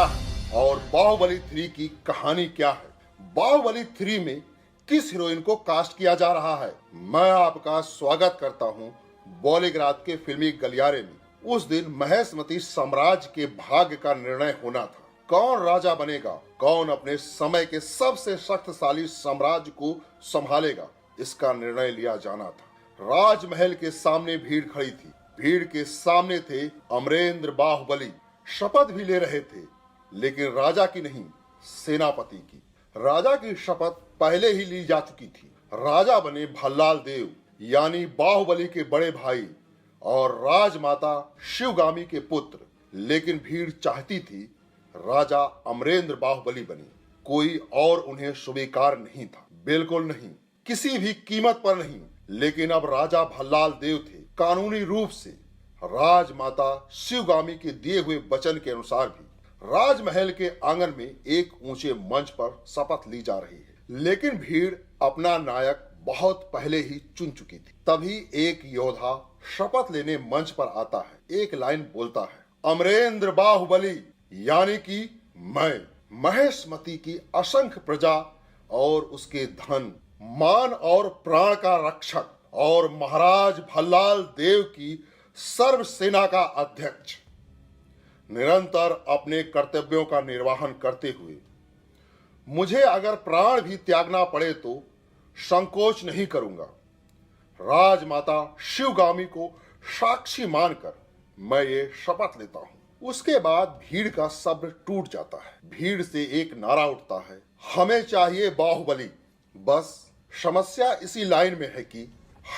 क्या है और बाहुबली 3 की कहानी क्या है, बाहुबली 3 में किस हीरोइन को कास्ट किया जा रहा है। मैं आपका स्वागत करता हूं बॉलीग्राज के फिल्मी गलियारे में। उस दिन महेशमती साम्राज्य के भाग्य का निर्णय होना था। कौन राजा बनेगा, कौन अपने समय के सबसे शक्तिशाली साम्राज्य को संभालेगा, इसका निर्णय लिया जाना था। राजमहल के सामने भीड़ खड़ी थी। भीड़ के सामने थे अमरेंद्र बाहुबली। शपथ भी ले रहे थे, लेकिन राजा की नहीं, सेनापति की। राजा की शपथ पहले ही ली जा चुकी थी। राजा बने भल्लाल देव यानी बाहुबली के बड़े भाई और राजमाता शिवगामी के पुत्र। लेकिन भीड़ चाहती थी राजा अमरेंद्र बाहुबली बने। कोई और उन्हें स्वीकार नहीं था, बिल्कुल नहीं, किसी भी कीमत पर नहीं। लेकिन अब राजा भल्लाल देव थे। कानूनी रूप से राजमाता शिवगामी के दिए हुए वचन के अनुसार भी राजमहल के आंगन में एक ऊंचे मंच पर शपथ ली जा रही है। लेकिन भीड़ अपना नायक बहुत पहले ही चुन चुकी थी। तभी एक योद्धा शपथ लेने मंच पर आता है, एक लाइन बोलता है, अमरेंद्र बाहुबली यानी कि मैं महेशमती की असंख्य प्रजा और उसके धन, मान और प्राण का रक्षक और महाराज भल्लाल देव की सर्व सेना का अध्यक्ष, निरंतर अपने कर्तव्यों का निर्वहन करते हुए मुझे अगर प्राण भी त्यागना पड़े तो संकोच नहीं करूंगा। राजमाता शिवगामी को साक्षी मानकर मैं ये शपथ लेता हूं। उसके बाद भीड़ का सब्र टूट जाता है। भीड़ से एक नारा उठता है, हमें चाहिए बाहुबली। बस समस्या इसी लाइन में है कि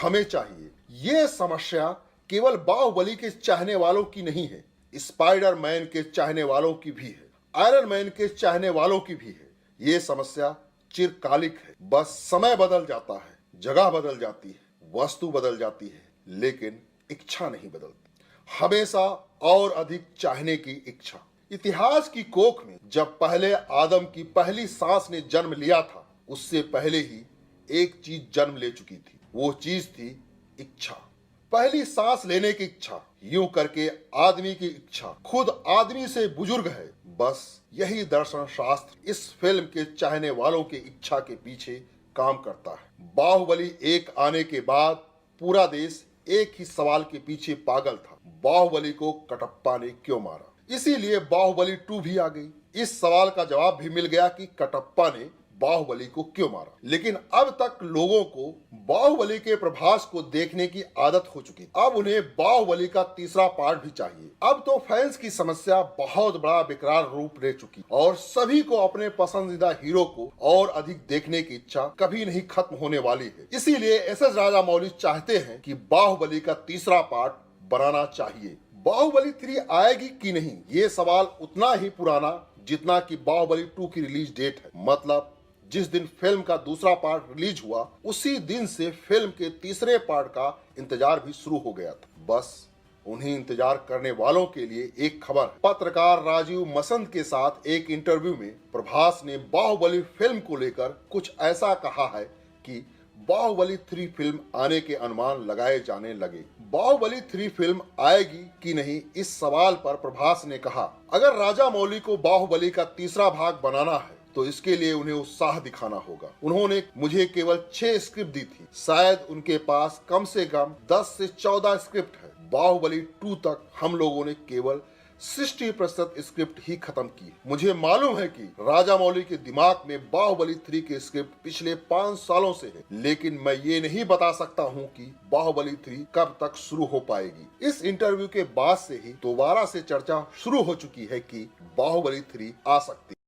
हमें चाहिए। ये समस्या केवल बाहुबली के चाहने वालों की नहीं है, स्पाइडरमैन के चाहने वालों की भी है, आयरन मैन के चाहने वालों की भी है। ये समस्या चिरकालिक है। बस समय बदल जाता है, जगह बदल जाती है, वस्तु बदल जाती है, लेकिन इच्छा नहीं बदलती। हमेशा और अधिक चाहने की इच्छा। इतिहास की कोख में जब पहले आदम की पहली सांस ने जन्म लिया था, उससे पहले ही एक चीज जन्म ले चुकी थी। वो चीज थी इच्छा। पहली सांस लेने की इच्छा, यूं करके आदमी की इच्छा खुद आदमी से बुजुर्ग है। बस यही दर्शन शास्त्र इस फिल्म के चाहने वालों की इच्छा के पीछे काम करता है। बाहुबली 1 आने के बाद पूरा देश एक ही सवाल के पीछे पागल था, बाहुबली को कटप्पा ने क्यों मारा। इसीलिए बाहुबली 2 भी आ गई। इस सवाल का जवाब भी मिल गया कि कटप्पा ने बाहुबली को क्यों मारा। लेकिन अब तक लोगों को बाहुबली के प्रभास को देखने की आदत हो चुकी। अब उन्हें बाहुबली का तीसरा पार्ट भी चाहिए। अब तो फैंस की समस्या बहुत बड़ा विकराल रूप ले चुकी और सभी को अपने पसंदीदा हीरो को और अधिक देखने की इच्छा कभी नहीं खत्म होने वाली है। इसीलिए एस.एस. राजामौली चाहते हैं कि बाहुबली का तीसरा पार्ट बनाना चाहिए। बाहुबली 3 आएगी कि नहीं, ये सवाल उतना ही पुराना जितना कि बाहुबली 2 की रिलीज डेट है। मतलब जिस दिन फिल्म का दूसरा पार्ट रिलीज हुआ, उसी दिन से फिल्म के तीसरे पार्ट का इंतजार भी शुरू हो गया था। बस उन्हीं इंतजार करने वालों के लिए एक खबर है। पत्रकार राजीव मसंद के साथ एक इंटरव्यू में प्रभास ने बाहुबली फिल्म को लेकर कुछ ऐसा कहा है कि बाहुबली 3 फिल्म आने के अनुमान लगाए जाने लगे। बाहुबली 3 फिल्म आएगी कि नहीं, इस सवाल पर प्रभास ने कहा, अगर राजामौली को बाहुबली का तीसरा भाग बनाना है तो इसके लिए उन्हें उत्साह दिखाना होगा। उन्होंने मुझे केवल 6 स्क्रिप्ट दी थी, शायद उनके पास कम से कम 10 से 14 स्क्रिप्ट है। बाहुबली 2 तक हम लोगों ने केवल 60% स्क्रिप्ट ही खत्म की। मुझे मालूम है कि राजामौली के दिमाग में बाहुबली 3 के स्क्रिप्ट पिछले 5 सालों से है, लेकिन मैं ये नहीं बता सकता हूँ कि बाहुबली 3 कब तक शुरू हो पाएगी। इस इंटरव्यू के बाद से ही दोबारा से चर्चा शुरू हो चुकी है कि बाहुबली 3 आ सकती है।